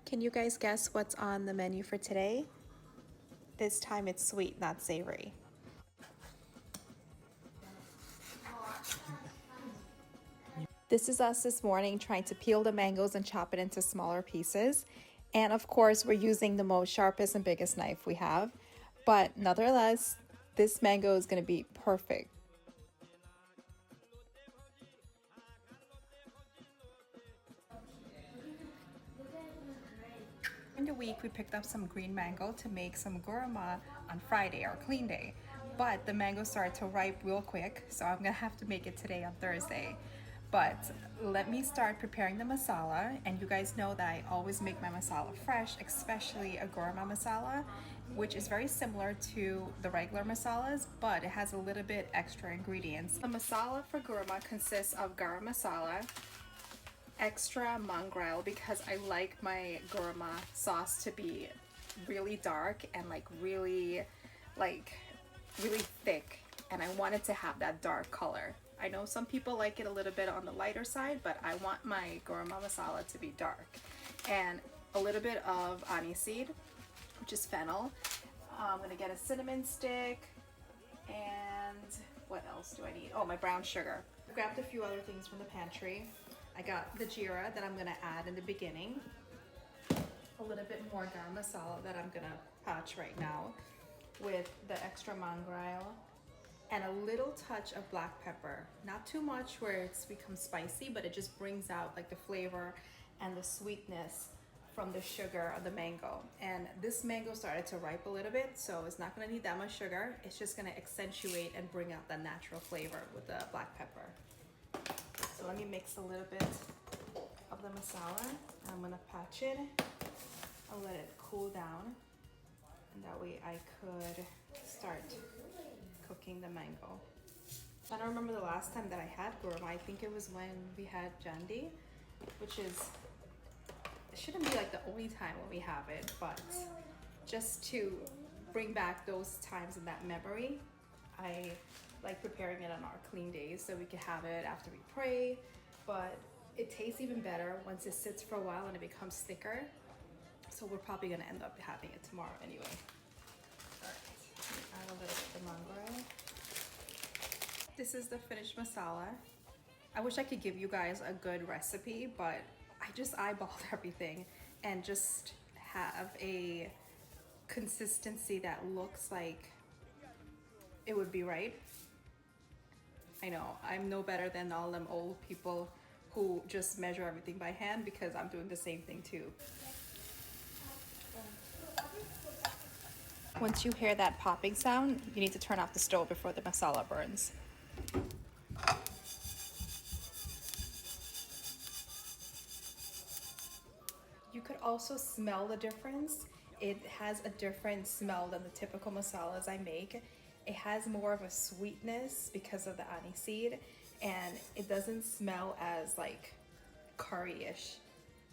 Can you guys guess what's on the menu for today? This time it's sweet, not savory. This is us this morning trying to peel the mangoes and chop it into smaller pieces. And of course, we're using the most sharpest and biggest knife we have. But nonetheless, this mango is going to be perfect. In the week, we picked up some green mango to make some Guruma on Friday, or clean day. But the mango started to ripe real quick, so I'm gonna have to make it today on Thursday. But let me start preparing the masala. And you guys know that I always make my masala fresh, especially a Guruma masala, which is very similar to the regular masalas, but it has a little bit extra ingredients. The masala for Guruma consists of garam masala, extra mongrel, because I like my Guruma sauce to be really dark and really thick, and I want it to have that dark color. I know some people like it a little bit on the lighter side, but I want my Guruma masala to be dark. And a little bit of aniseed, which is fennel. I'm gonna get a cinnamon stick, and what else do I need? Oh, my brown sugar. I grabbed a few other things from the pantry. I got the jeera that I'm gonna add in the beginning, a little bit more garam masala that I'm gonna patch right now with the extra mongrel, and a little touch of black pepper. Not too much where it's become spicy, but it just brings out like the flavor and the sweetness from the sugar of the mango. And this mango started to ripe a little bit, so it's not gonna need that much sugar. It's just gonna accentuate and bring out that natural flavor with the black pepper. So let me mix a little bit of the masala. I'm gonna patch it. I'll let it cool down, and that way I could start cooking the mango. I don't remember the last time that I had Guruma. I think it was when we had Jandi, which is, it shouldn't be like the only time when we have it, but just to bring back those times in that memory, I like preparing it on our clean days so we can have it after we pray. But it tastes even better once it sits for a while and it becomes thicker. So we're probably gonna end up having it tomorrow anyway. All right, add a little bit of mongrel. This is the finished masala. I wish I could give you guys a good recipe, but I just eyeballed everything and just have a consistency that looks like it would be right. I know, I'm no better than all them old people who just measure everything by hand, because I'm doing the same thing too. Once you hear that popping sound, you need to turn off the stove before the masala burns. You could also smell the difference. It has a different smell than the typical masalas I make. It has more of a sweetness because of the aniseed, and it doesn't smell as like curry-ish,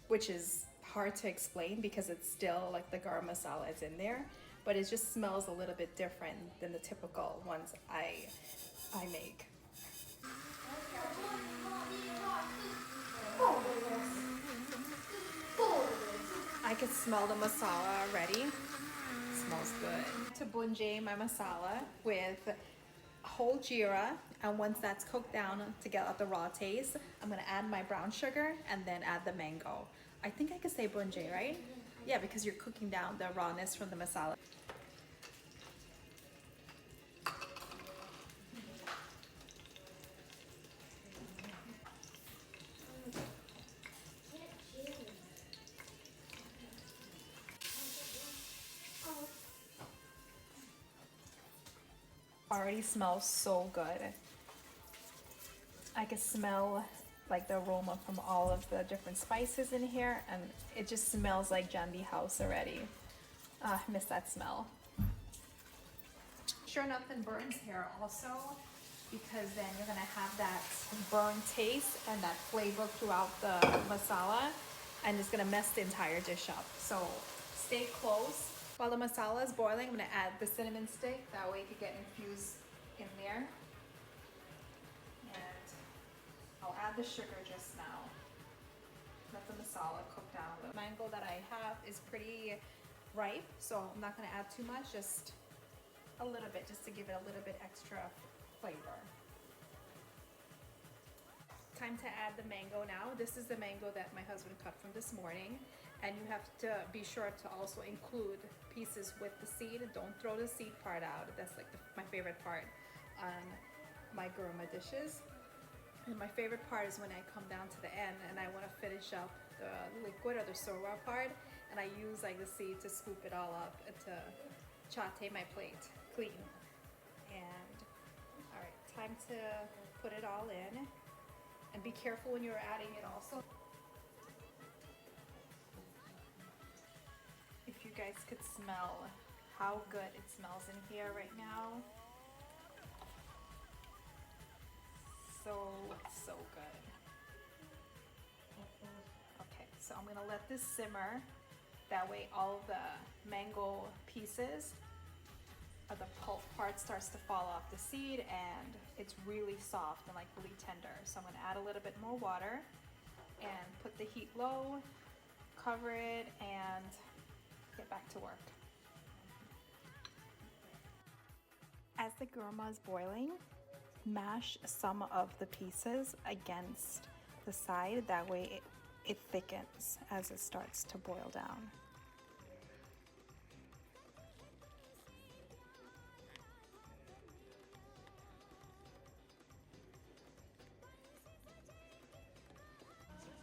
which is hard to explain because it's still like the garam masala is in there, but it just smells a little bit different than the typical ones I make. I can smell the masala already. Smells good. To bunjay my masala with whole jeera, and once that's cooked down to get out the raw taste, I'm gonna add my brown sugar and then add the mango. I think I could say bunjay, right? Yeah, because you're cooking down the rawness from the masala. Already smells so good. I can smell like the aroma from all of the different spices in here, and it just smells like Jandi house already. I miss that smell. Sure, nothing burns here also, because then you're gonna have that burnt taste and that flavor throughout the masala, and it's gonna mess the entire dish up. So stay close. While the masala is boiling, I'm gonna add the cinnamon stick. That way it can get infused in there. And I'll add the sugar just now. let the masala cook down. The mango that I have is pretty ripe, so I'm not gonna add too much, just a little bit, just to give it a little bit extra flavor. Time to add the mango now. This is the mango that my husband cut from this morning, and you have to be sure to also include pieces with the seed. Don't throw the seed part out. That's like my favorite part on my Guruma dishes. And my favorite part is when I come down to the end and I want to finish up the liquid or the sorwa part, and I use like the seed to scoop it all up and to chate my plate clean. And all right, time to put it all in, and be careful when you're adding it also. If you guys could smell how good it smells in here right now. So good. Okay, so I'm gonna let this simmer. That way all the mango pieces or the pulp part starts to fall off the seed, and it's really soft and like really tender. So I'm gonna add a little bit more water and put the heat low, cover it, and get back to work. As the guruma is boiling, mash some of the pieces against the side. That way it thickens as it starts to boil down.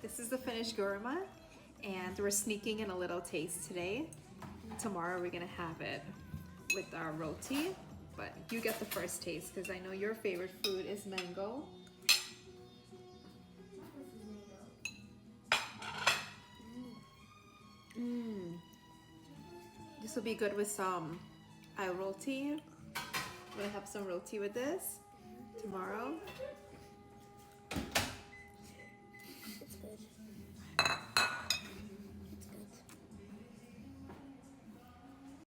This is the finished guruma, and we're sneaking in a little taste today. Tomorrow we're gonna have it with our roti, but you get the first taste because I know your favorite food is mango. This will be good with some roti. I'm gonna have some roti with this tomorrow.